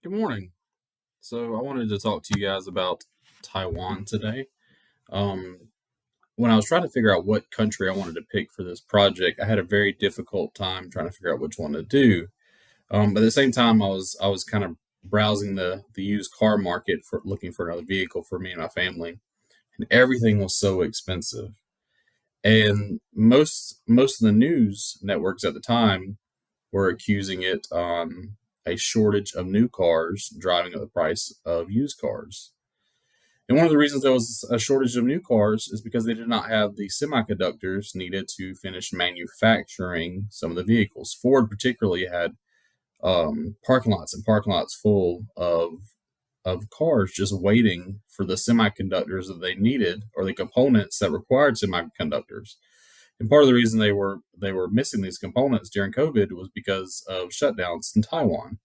Good morning. So I wanted to talk to you guys about Taiwan today. Um, when I was trying to figure out what country I wanted to pick for this project, I had a very difficult time trying to figure out which one to do. But at the same time, I was kind of browsing the used car market for looking for another vehicle for me and my family, and everything was so expensive. And most of the news networks at the time were accusing it a shortage of new cars driving up the price of used cars. And one of the reasons there was a shortage of new cars is because they did not have the semiconductors needed to finish manufacturing some of the vehicles. Ford particularly had parking lots and parking lots full of cars just waiting for the semiconductors that they needed or the components that required semiconductors. And part of the reason they were missing these components during COVID was because of shutdowns in Taiwan.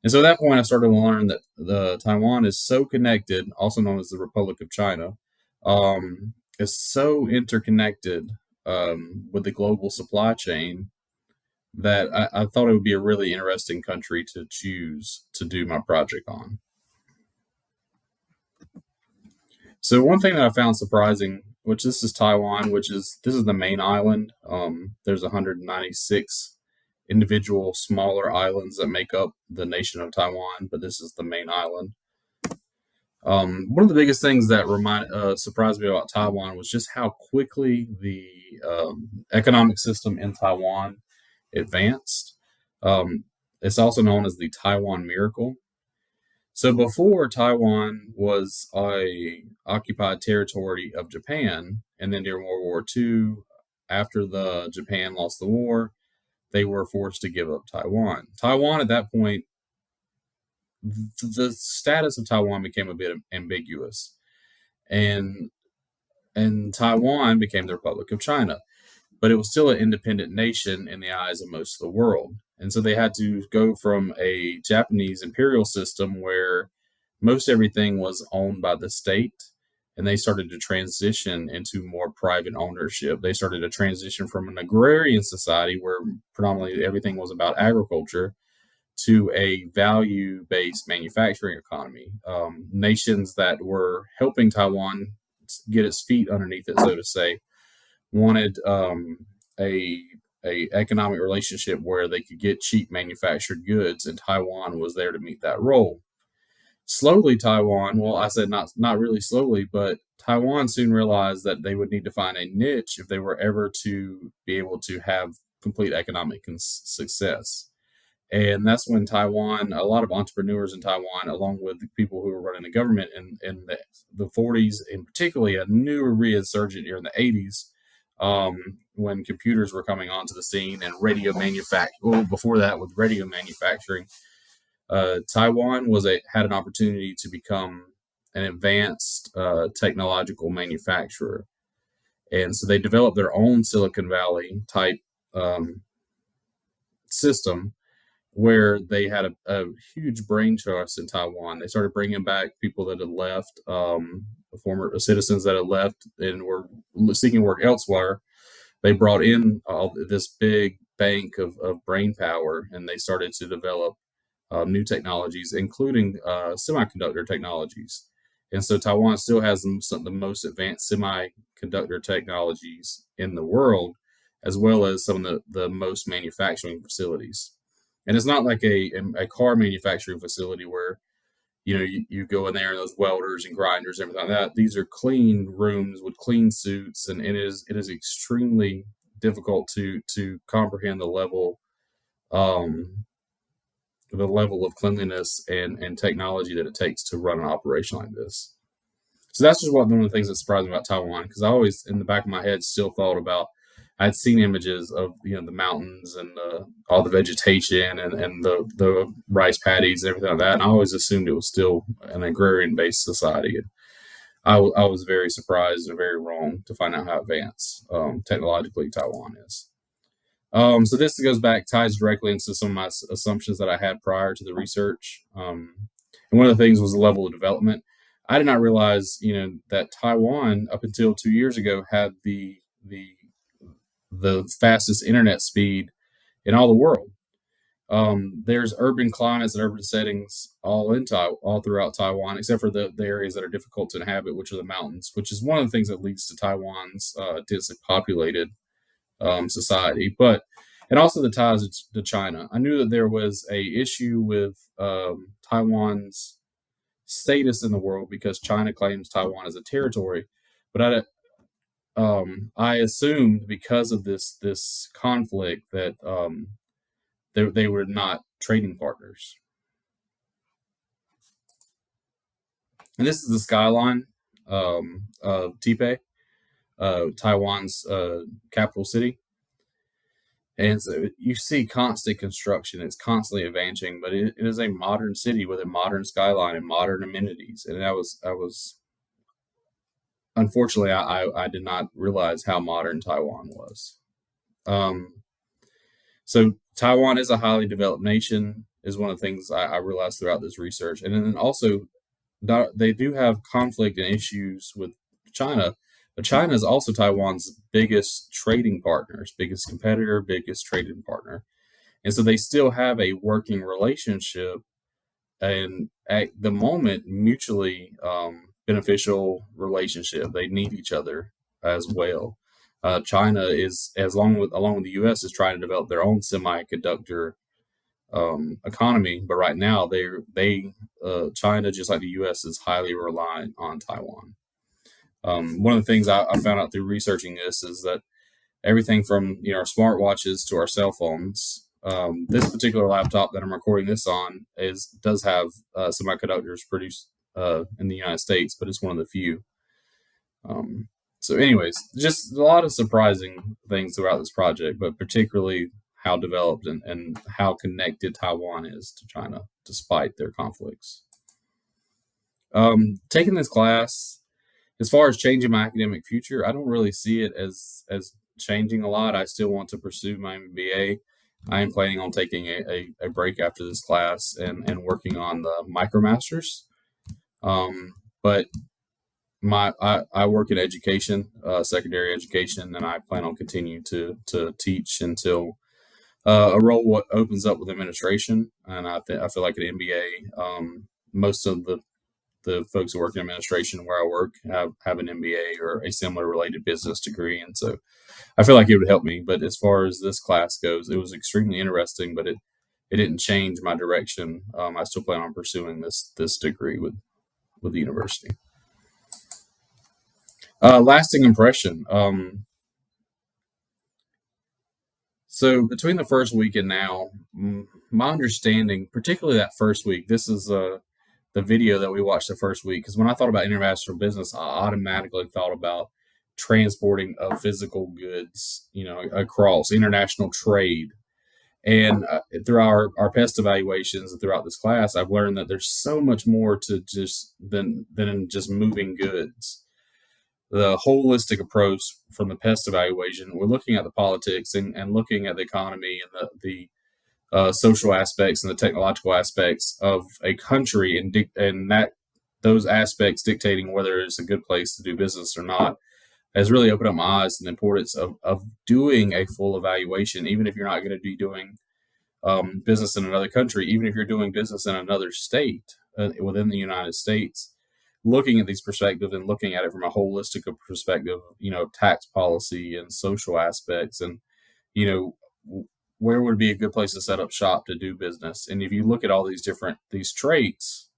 And so at that point, I started to learn that the Taiwan is so connected, also known as the Republic of China, is so interconnected with the global supply chain that I thought it would be a really interesting country to choose to do my project on. So one thing that I found surprising, which this is Taiwan, this is the main island. There's 196 individual smaller islands that make up the nation of Taiwan, but this is the main island. One of the biggest things that surprised me about Taiwan was just how quickly the economic system in Taiwan advanced. It's also known as the Taiwan Miracle. So before, Taiwan was a occupied territory of Japan, and then during World War II, after the Japan lost the war, they were forced to give up Taiwan. Taiwan at that point, the status of Taiwan became a bit ambiguous, and Taiwan became the Republic of China, but it was still an independent nation in the eyes of most of the world. And so they had to go from a Japanese imperial system where most everything was owned by the state, and they started to transition into more private ownership. They started to transition from an agrarian society where predominantly everything was about agriculture to a value based manufacturing economy. Nations that were helping Taiwan get its feet underneath it, so to say, wanted a economic relationship where they could get cheap manufactured goods, and Taiwan was there to meet that role. Slowly, Taiwan, well, I said not really slowly, but Taiwan soon realized that they would need to find a niche if they were ever to be able to have complete economic success. And that's when Taiwan, a lot of entrepreneurs in Taiwan, along with the people who were running the government in the 40s, and particularly a new resurgent here in the 80s, when computers were coming onto the scene and radio manufacturing. Well, before that, with radio manufacturing, Taiwan had an opportunity to become an advanced technological manufacturer, and so they developed their own Silicon Valley type system where they had a huge brain trust in Taiwan. They started bringing back people that had left, former citizens that had left and were seeking work elsewhere. They brought in this big bank of brain power, and they started to develop new technologies, including semiconductor technologies. And so Taiwan still has some of the most advanced semiconductor technologies in the world, as well as some of the most manufacturing facilities. And it's not like a car manufacturing facility where you go in there and those welders and grinders and everything like that. These are clean rooms with clean suits, and it is extremely difficult to comprehend the level of cleanliness and technology that it takes to run an operation like this. So that's just one of the things that surprised me about Taiwan, because I always, in the back of my head, still thought about, I'd seen images of the mountains and all the vegetation and the rice paddies and everything like that, and I always assumed it was still an agrarian based society. And I was very surprised and very wrong to find out how advanced technologically Taiwan is. So this ties directly into some of my assumptions that I had prior to the research. And one of the things was the level of development. I did not realize, that Taiwan up until 2 years ago had the fastest internet speed in all the world. There's urban climates and urban settings all throughout Taiwan, except for the areas that are difficult to inhabit, which are the mountains, which is one of the things that leads to Taiwan's densely populated society. But and also the ties to China. I knew that there was a issue with Taiwan's status in the world because China claims Taiwan as a territory, but I assumed because of this conflict that they were not trading partners. And this is the skyline of Taipei, Taiwan's capital city. And so you see constant construction; it's constantly advancing. But it is a modern city with a modern skyline and modern amenities. And I was unfortunately I did not realize how modern Taiwan was. Um, so Taiwan is a highly developed nation. Is one of the things I realized throughout this research, and then also they do have conflict and issues with China, but China is also Taiwan's biggest trading partners, biggest competitor, biggest trading partner. And so they still have a working relationship and at the moment mutually beneficial relationship. They need each other as well. China is along with the U.S. is trying to develop their own semiconductor economy, but right now China, just like the U.S., is highly reliant on Taiwan. One of the things I found out through researching this is that everything from our smartwatches to our cell phones. This particular laptop that I'm recording this on does have semiconductors produced in the United States, but it's one of the few. So, anyways, just a lot of surprising things throughout this project, but particularly how developed and how connected Taiwan is to China, despite their conflicts. Taking this class, as far as changing my academic future, I don't really see it as changing a lot. I still want to pursue my MBA. I am planning on taking a break after this class and working on the MicroMasters. But I work in education, secondary education, and I plan on continuing to teach until a role opens up with administration. And I feel like an MBA. Most of the folks who work in administration where I work have an MBA or a similar related business degree, and so I feel like it would help me. But as far as this class goes, it was extremely interesting, but it didn't change my direction. I still plan on pursuing this degree with the university. Lasting impression. So between the first week and now, my understanding, particularly that first week, this is the video that we watched the first week. Because when I thought about international business, I automatically thought about transporting of physical goods, across international trade. And through our PEST evaluations and throughout this class, I've learned that there's so much more to just than just moving goods. The holistic approach from the PEST evaluation, we're looking at the politics and looking at the economy and the social aspects and the technological aspects of a country, and that those aspects dictating whether it's a good place to do business or not has really opened up my eyes to the importance of doing a full evaluation, even if you're not going to be doing business in another country, even if you're doing business in another state within the United States. Looking at these perspectives and looking at it from a holistic perspective, tax policy and social aspects, and you know where would be a good place to set up shop to do business. And if you look at all these traits,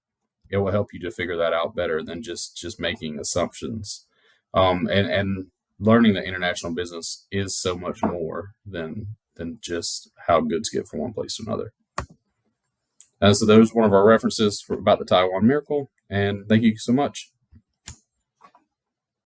it will help you to figure that out better than just making assumptions. And learning that international business is so much more than just how goods get from one place to another. So those one of our references about the Taiwan Miracle, and thank you so much.